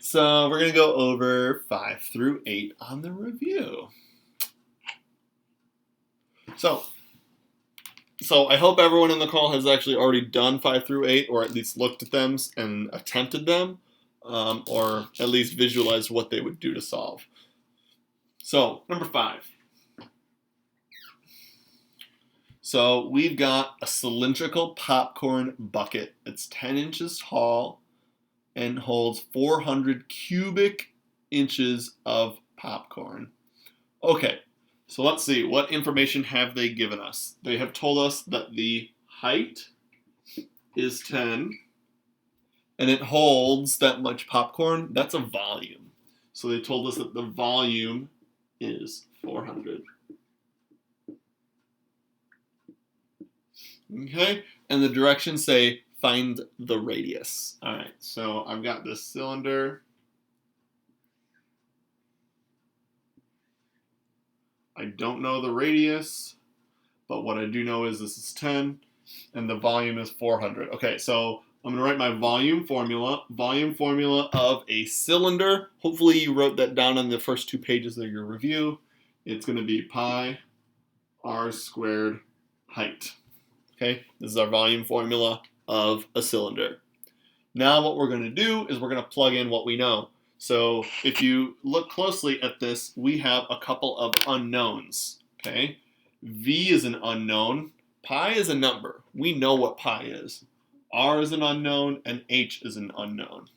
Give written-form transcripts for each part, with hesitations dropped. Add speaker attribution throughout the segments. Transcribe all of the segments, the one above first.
Speaker 1: So we're going to go over 5 through 8 on the review. So I hope everyone in the call has actually already done 5 through 8, or at least looked at them and attempted them, or at least visualized what they would do to solve. So, number 5. So we've got a cylindrical popcorn bucket. It's 10 inches tall and holds 400 cubic inches of popcorn. Okay, so let's see. What information have they given us? They have told us that the height is 10 and it holds that much popcorn. That's a volume. So they told us that the volume is 400. Okay, and the directions say find the radius. All right, so I've got this cylinder. I don't know the radius, but what I do know is this is 10, and the volume is 400. Okay, so I'm going to write my volume formula. Volume formula of a cylinder. Hopefully you wrote that down on the first 2 pages of your review. It's going to be pi r squared height. Okay, this is our volume formula of a cylinder. Now what we're going to do is we're going to plug in what we know. So if you look closely at this, we have a couple of unknowns. Okay, v is an unknown. Pi is a number. We know what pi is. R is an unknown, and h is an unknown.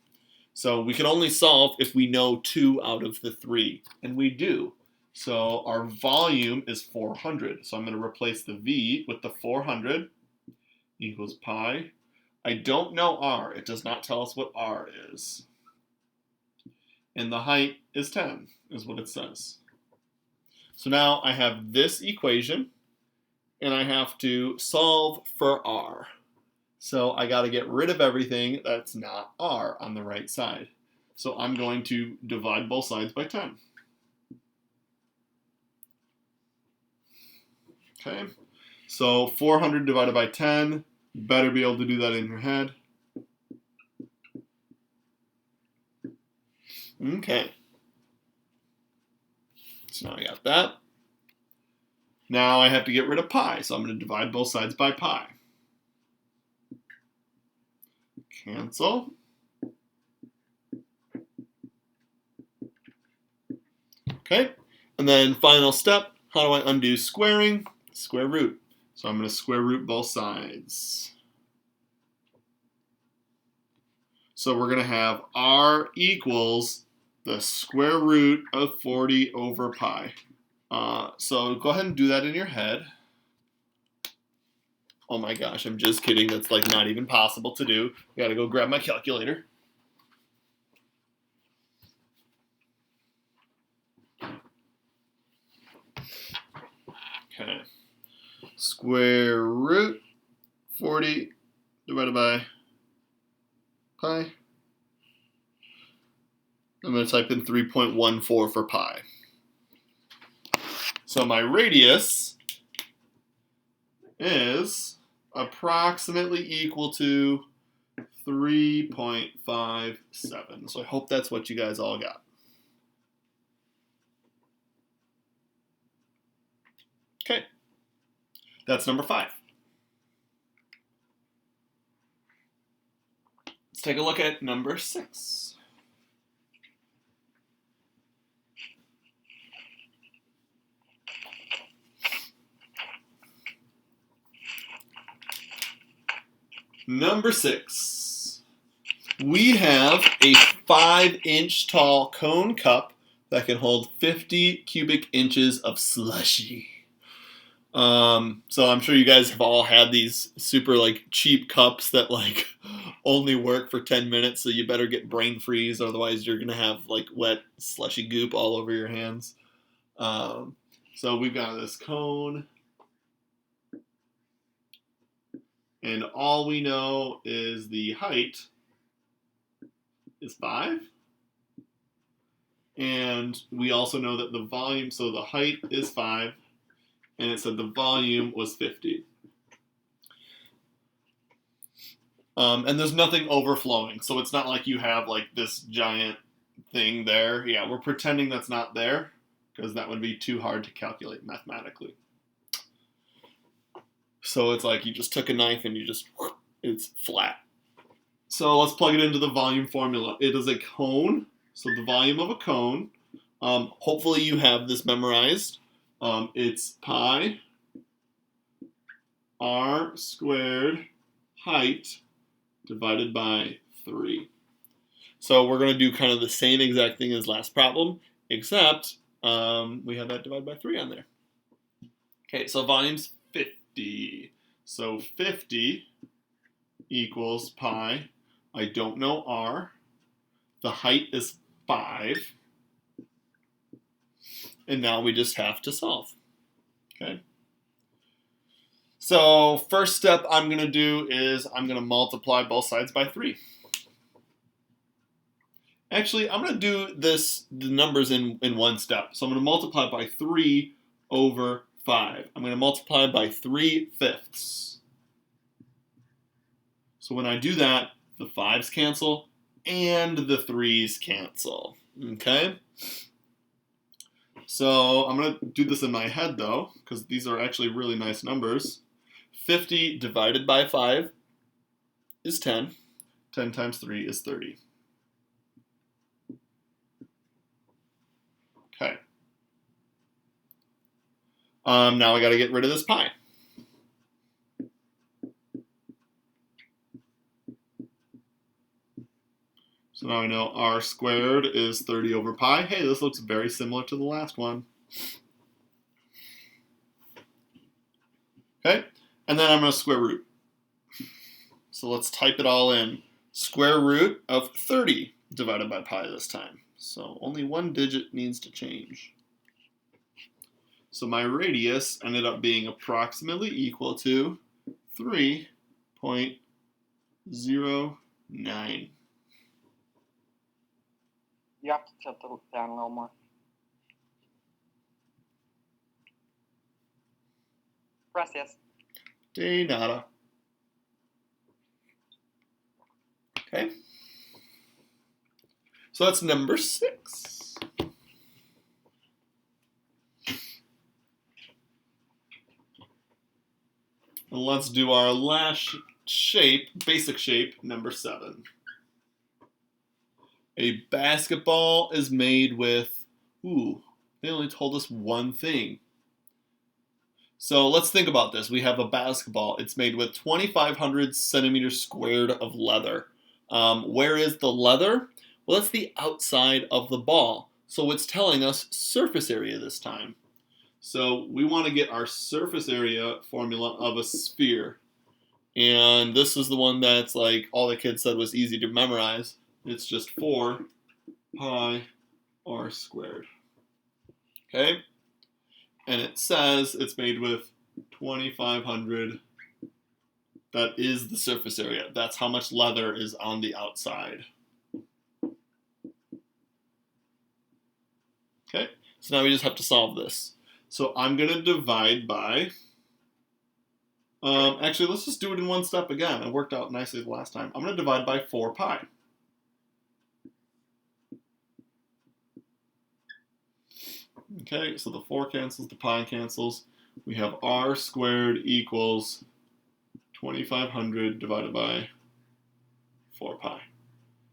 Speaker 1: So we can only solve if we know 2 out of the 3, and we do. So our volume is 400. So I'm going to replace the v with the 400 equals pi. I don't know r. It does not tell us what r is. And the height is 10, is what it says. So now I have this equation, and I have to solve for r. So I got to get rid of everything that's not r on the right side. So I'm going to divide both sides by 10. Okay, so 400 divided by 10, better be able to do that in your head. Okay, so now I got that. Now I have to get rid of pi, so I'm going to divide both sides by pi. Cancel. Okay, and then final step, how do I undo squaring? Square root. So I'm going to square root both sides. So we're going to have r equals the square root of 40 over pi. So go ahead and do that in your head. Oh my gosh, I'm just kidding. That's like not even possible to do. I gotta go grab my calculator. Okay. Square root 40 divided by pi. I'm going to type in 3.14 for pi. So my radius is approximately equal to 3.57. So I hope that's what you guys all got. Okay, that's number 5. Let's take a look at number 6. Number 6. We have a 5-inch tall cone cup that can hold 50 cubic inches of slushy. So I'm sure you guys have all had these super like cheap cups that like only work for 10 minutes, so you better get brain freeze, otherwise you're gonna have like wet slushy goop all over your hands. So we've got this cone, and all we know is the height is 5. And we also know that the volume, so the height is 5, and it said the volume was 50. And there's nothing overflowing, so it's not like you have like this giant thing there. Yeah, we're pretending that's not there because that would be too hard to calculate mathematically. So it's like you just took a knife and it's flat. So let's plug it into the volume formula. It is a cone, so the volume of a cone. Hopefully you have this memorized. It's pi r squared height divided by 3. So we're going to do kind of the same exact thing as last problem, except we have that divided by 3 on there. Okay, so volume's 50. So 50 equals pi. I don't know r. The height is 5. And now we just have to solve. Okay. So first step I'm going to do is I'm going to multiply both sides by 3. Actually, I'm going to do the numbers in one step. So I'm going to multiply by 3 over 5. I'm going to multiply by 3/5. So when I do that, the 5's cancel and the 3's cancel. Okay? So I'm going to do this in my head, though, because these are actually really nice numbers. 50 divided by 5 is 10. 10 times 3 is 30. Okay. Now I got to get rid of this pi. So now I know r squared is 30 over pi. Hey, this looks very similar to the last one. Okay, and then I'm going to square root. So let's type it all in. Square root of 30 divided by pi this time. So only one digit needs to change. So my radius ended up being approximately equal to 3.09.
Speaker 2: You have to tilt it down a little more. Gracias.
Speaker 1: De nada. Okay. So that's number 6. And let's do our last shape, basic shape, number 7. A basketball is made with, they only told us one thing. So let's think about this. We have a basketball. It's made with 2,500 centimeters squared of leather. Where is the leather? Well, that's the outside of the ball. So it's telling us surface area this time. So we want to get our surface area formula of a sphere. And this is the one that's like all the kids said was easy to memorize. It's just 4 pi r squared. Okay? And it says it's made with 2,500. That is the surface area. That's how much leather is on the outside. Okay? So now we just have to solve this. So I'm going to divide by... actually, let's just do it in one step again. It worked out nicely the last time. I'm going to divide by 4 pi. Okay, so the 4 cancels, the pi cancels. We have r squared equals 2,500 divided by 4 pi.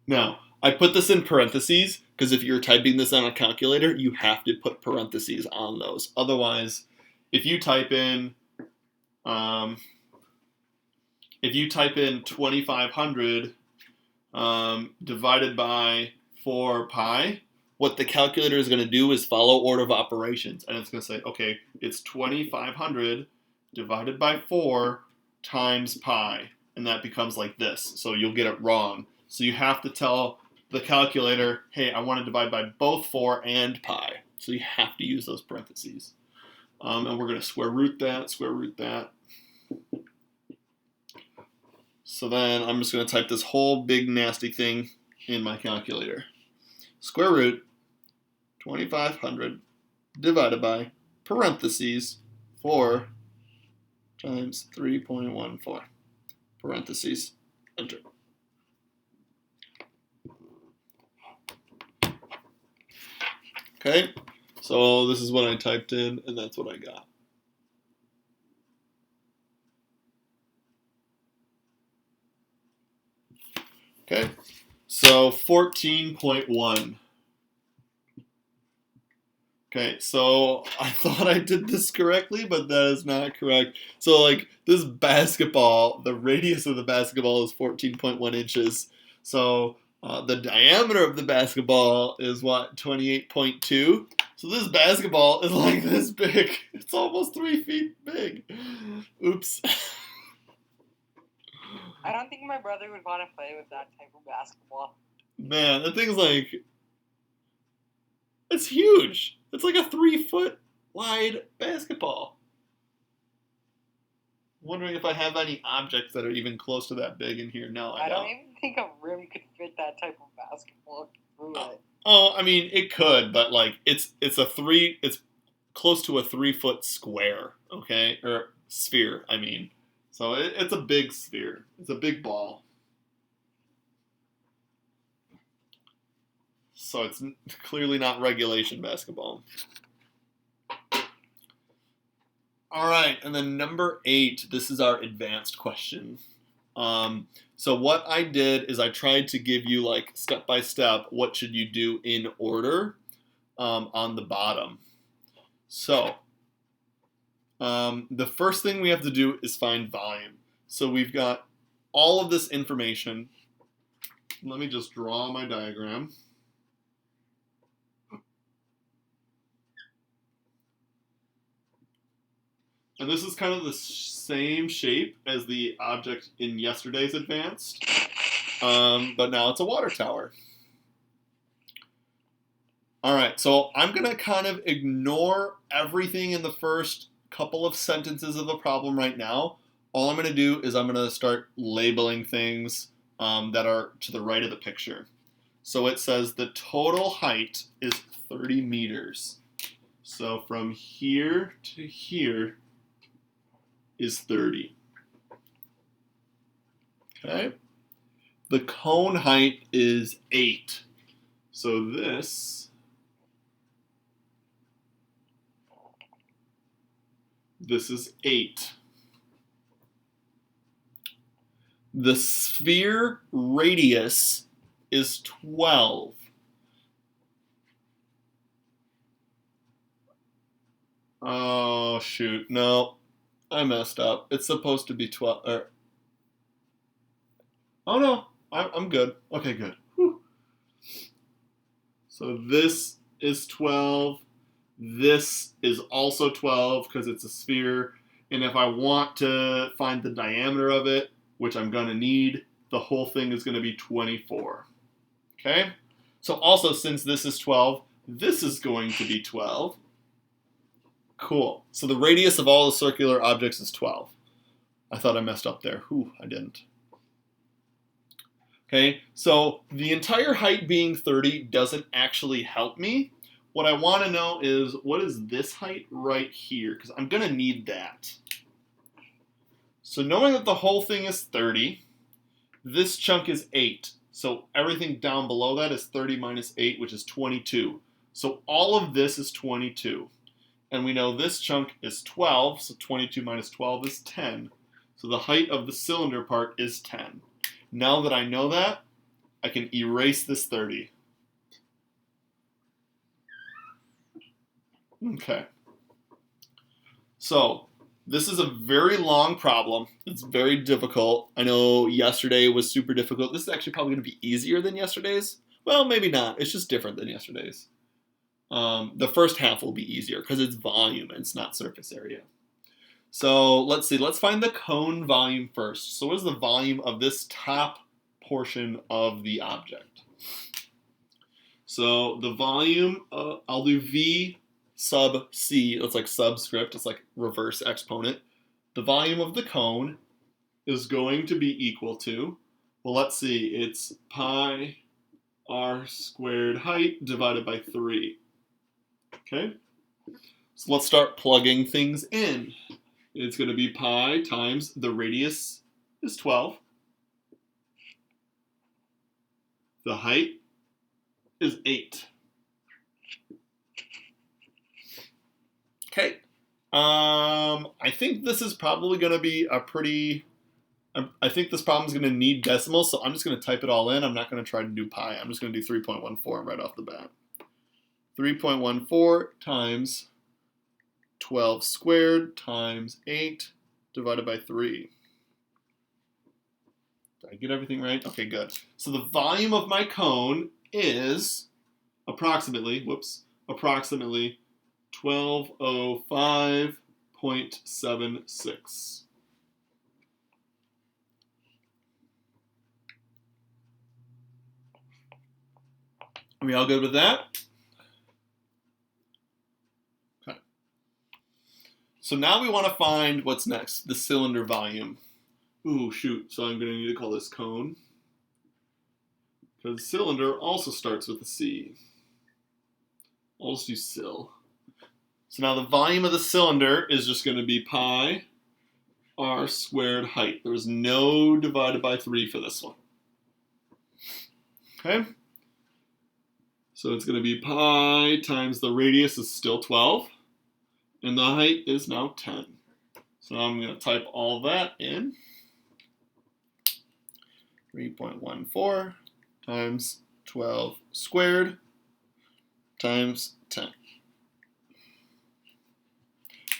Speaker 1: Now, I put this in parentheses because if you're typing this on a calculator, you have to put parentheses on those. Otherwise, if you type in 2,500 divided by 4 pi, what the calculator is going to do is follow order of operations. And it's going to say, okay, it's 2,500 divided by 4 times pi. And that becomes like this. So you'll get it wrong. So you have to tell the calculator, hey, I want to divide by both 4 and pi. So you have to use those parentheses. And we're going to square root that. So then I'm just going to type this whole big nasty thing in my calculator. Square root 2,500 divided by parentheses 4 times 3.14. Parentheses, enter. Okay, so this is what I typed in, and that's what I got. Okay, so 14.1. Okay, so I thought I did this correctly, but that is not correct. So, like, this basketball, the radius of the basketball is 14.1 inches. So, the diameter of the basketball is what, 28.2? So, this basketball is like this big. It's almost 3 feet big. Oops.
Speaker 2: I don't think my brother would want to play with that type of basketball.
Speaker 1: Man, that thing's like. It's huge. It's like a 3-foot wide basketball. I'm wondering if I have any objects that are even close to that big in here. No, I
Speaker 2: don't
Speaker 1: don't.
Speaker 2: even think a rim could fit that type of basketball through it.
Speaker 1: Oh, I mean, it could, but like it's close to a 3-foot square, okay, or sphere. I mean, so it's a big sphere. It's a big ball. So it's clearly not regulation basketball. All right, and then number 8, this is our advanced question. So what I did is I tried to give you like step by step what should you do in order on the bottom. So the first thing we have to do is find volume. So we've got all of this information. Let me just draw my diagram. And this is kind of the same shape as the object in yesterday's advanced, but now it's a water tower. All right, so I'm going to kind of ignore everything in the first couple of sentences of the problem right now. All I'm going to do is I'm going to start labeling things that are to the right of the picture. So it says the total height is 30 meters. So from here to here is 30. Okay. The cone height is 8. So this is 8. The sphere radius is 12. Oh, shoot. No. I messed up. It's supposed to be 12. Oh, no. I'm good. Okay, good. Whew. So this is 12. This is also 12 because it's a sphere. And if I want to find the diameter of it, which I'm going to need, the whole thing is going to be 24. Okay? So also, since this is 12, this is going to be 12. Cool. So the radius of all the circular objects is 12. I thought I messed up there. Whew, I didn't. Okay, so the entire height being 30 doesn't actually help me. What I want to know is, what is this height right here? Because I'm going to need that. So knowing that the whole thing is 30, this chunk is 8. So everything down below that is 30 minus 8, which is 22. So all of this is 22. And we know this chunk is 12, so 22 minus 12 is 10. So the height of the cylinder part is 10. Now that I know that, I can erase this 30. Okay. So this is a very long problem. It's very difficult. I know yesterday was super difficult. This is actually probably going to be easier than yesterday's. Well, maybe not. It's just different than yesterday's. The first half will be easier because it's volume and it's not surface area. So let's see. Let's find the cone volume first. So what is the volume of this top portion of the object? So the volume, I'll do V sub C. That's like subscript. It's like reverse exponent. The volume of the cone is going to be equal to, well, let's see. It's pi r squared height divided by 3. Okay, so let's start plugging things in. It's going to be pi times the radius is 12. The height is 8. I think this is probably going to be a pretty... I think this problem is going to need decimals, so I'm just going to type it all in. I'm not going to try to do pi. I'm just going to do 3.14 right off the bat. 3.14 times 12 squared times 8 divided by 3. Did I get everything right? Okay, good. So the volume of my cone is approximately 1205.76. Are we all good with that? Okay. So now we want to find what's next, the cylinder volume. Ooh, shoot. So I'm going to need to call this cone, because cylinder also starts with a C. I'll just do cyl. So now the volume of the cylinder is just going to be pi r squared height. There was no divided by 3 for this one. Okay? So it's going to be pi times the radius is still 12, and the height is now 10. So I'm going to type all that in. 3.14 times 12 squared times 10.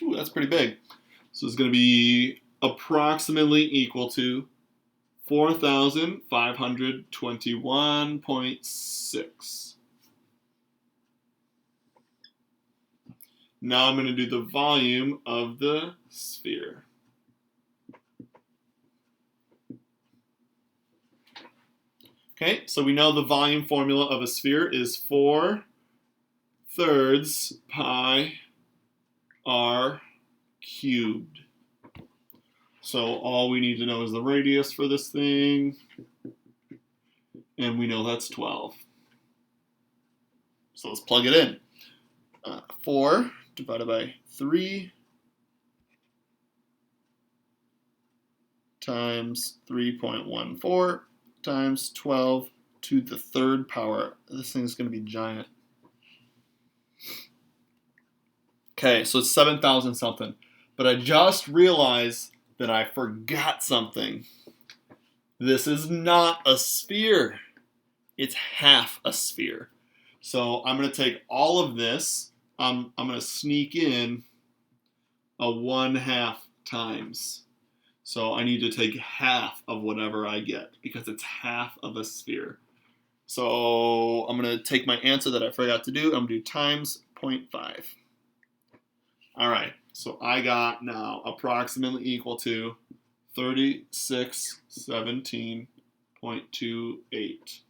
Speaker 1: Ooh, that's pretty big. So it's going to be approximately equal to 4,521.6. Now I'm going to do the volume of the sphere. Okay, so we know the volume formula of a sphere is 4/3 pi r cubed. So all we need to know is the radius for this thing, and we know that's 12. So let's plug it in. 4 divided by 3 times 3.14 times 12 to the third power. This thing's going to be giant. Okay, so it's 7,000 something. But I just realized that I forgot something. This is not a sphere. It's half a sphere. So I'm going to take all of this. I'm going to sneak in a 1/2 times. So I need to take half of whatever I get because it's half of a sphere. So I'm going to take my answer that I forgot to do. I'm going to do times 0.5. All right, so I got now approximately equal to 3617.28.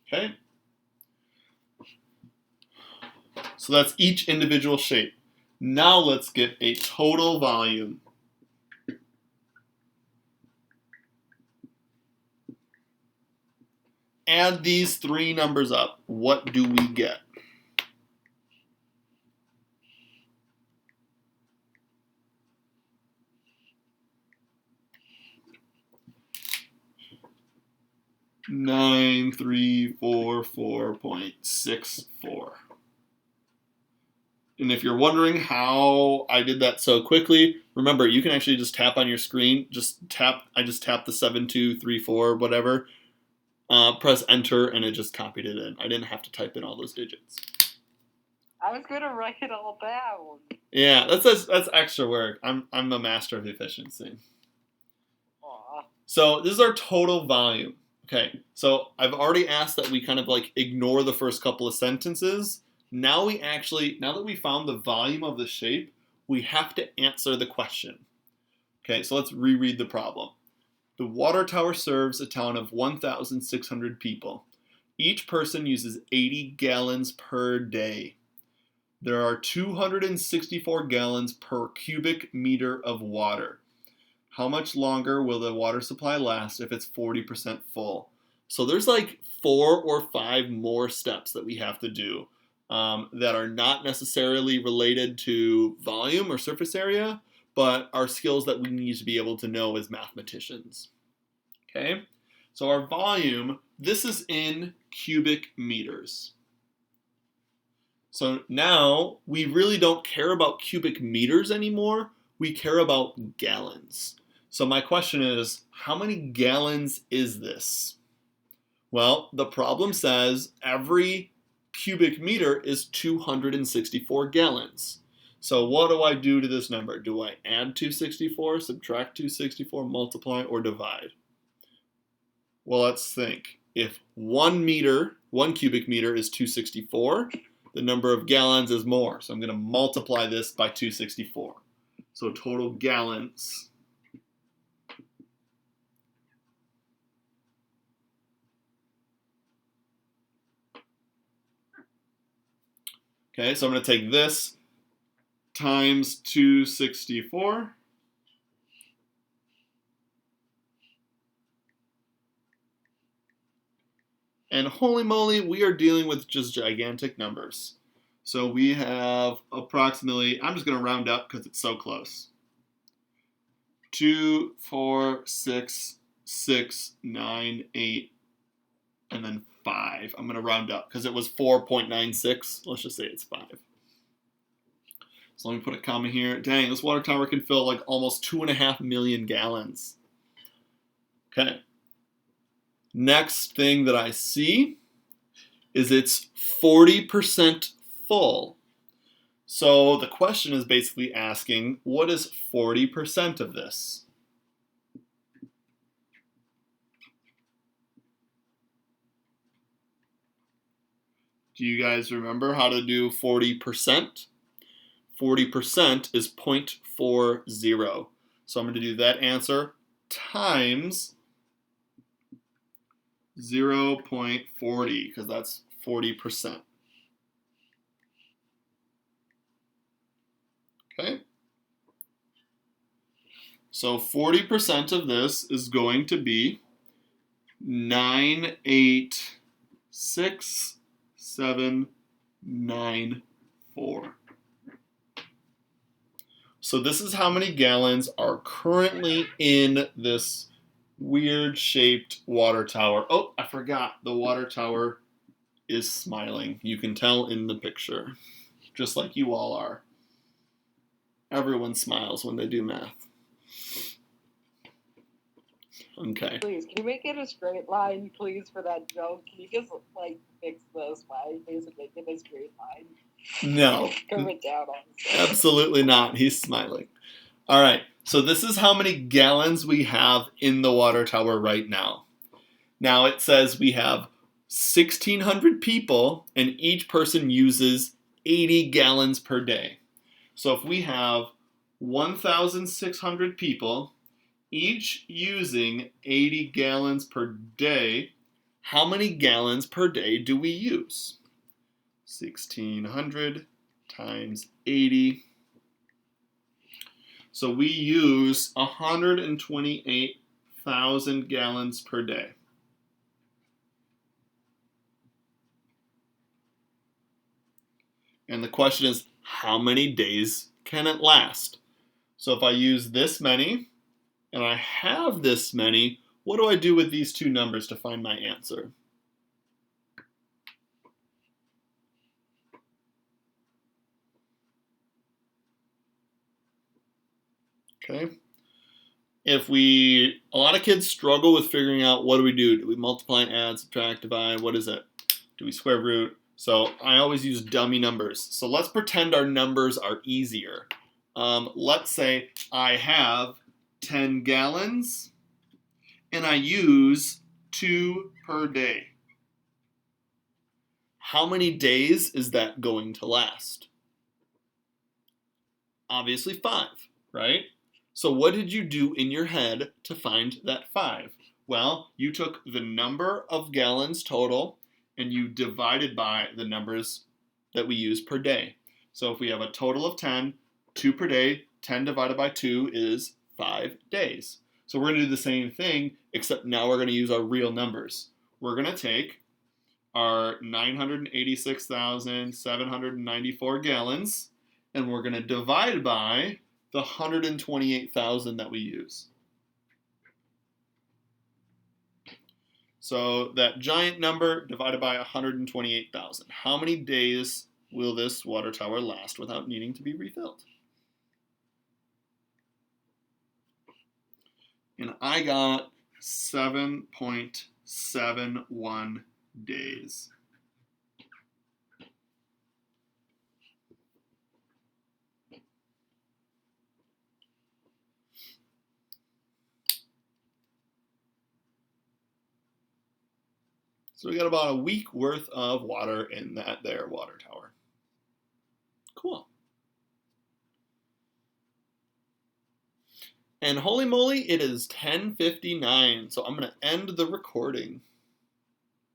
Speaker 1: Okay. So that's each individual shape. Now let's get a total volume. Add these three numbers up. What do we get? $9,344.64. And if you're wondering how I did that so quickly, remember you can actually just tap on your screen. I just tapped the 7234 whatever. Press enter and it just copied it in. I didn't have to type in all those digits.
Speaker 2: I was going to write it all down.
Speaker 1: Yeah, that's extra work. I'm a master of efficiency.
Speaker 2: Aww.
Speaker 1: So this is our total volume. Okay, so I've already asked that we kind of like ignore the first couple of sentences. Now that we found the volume of the shape, we have to answer the question. Okay, so let's reread the problem. The water tower serves a town of 1,600 people. Each person uses 80 gallons per day. There are 264 gallons per cubic meter of water. How much longer will the water supply last if it's 40% full? So there's like 4 or 5 more steps that we have to do that are not necessarily related to volume or surface area, but are skills that we need to be able to know as mathematicians. Okay, so our volume, this is in cubic meters. So now we really don't care about cubic meters anymore. We care about gallons. So my question is, how many gallons is this? Well, the problem says every cubic meter is 264 gallons. So what do I do to this number? Do I add 264, subtract 264, multiply, or divide? Well, let's think. If 1 cubic meter is 264, the number of gallons is more. So I'm going to multiply this by 264. So total gallons. Okay, so I'm going to take this times 264. And holy moly, we are dealing with just gigantic numbers. So we have approximately, I'm just going to round up because it's so close. 2, 4, 6, 6, 9, 8, and then 5. I'm going to round up because it was 4.96. Let's just say it's 5. So let me put a comma here. Dang, this water tower can fill like almost 2.5 million gallons. Okay. Next thing that I see is it's 40% full. So the question is basically asking, what is 40% of this? Do you guys remember how to do 40%? 40% is 0.40. So I'm going to do that answer times 0.40 because that's 40%. Okay? So 40% of this is going to be 986,794. So this is how many gallons are currently in this weird shaped water tower. Oh, I forgot. The water tower is smiling. You can tell in the picture, just like you all are. Everyone smiles when they do math. Okay.
Speaker 2: Please, can you make it a straight line, please, for that joke? Can you just, like, fix this by basically make it a straight line?
Speaker 1: No.
Speaker 2: Curve it down on the
Speaker 1: Absolutely not. He's smiling. All right. So this is how many gallons we have in the water tower right now. Now it says we have 1,600 people and each person uses 80 gallons per day. So if we have 1,600 people, each using 80 gallons per day, how many gallons per day do we use? 1,600 times 80. So we use 128,000 gallons per day. And the question is, how many days can it last? So if I use this many, and I have this many, what do I do with these two numbers to find my answer? Okay. A lot of kids struggle with figuring out what do we do? Do we multiply, add, subtract, divide? What is it? Do we square root? So I always use dummy numbers. So let's pretend our numbers are easier. Let's say I have 10 gallons and I use 2 per day. How many days is that going to last? Obviously 5, right? So what did you do in your head to find that 5? Well, you took the number of gallons total and you divided by the numbers that we use per day. So if we have a total of 10, 2 per day, 10 divided by 2 is 5 days. So we're going to do the same thing, except now we're going to use our real numbers. We're going to take our 986,794 gallons, and we're going to divide by the 128,000 that we use. So that giant number divided by 128,000. How many days will this water tower last without needing to be refilled? And I got 7.71 days. So we got about a week worth of water in that there water tower. Cool. And holy moly, it is 10:59, so I'm going to end the recording.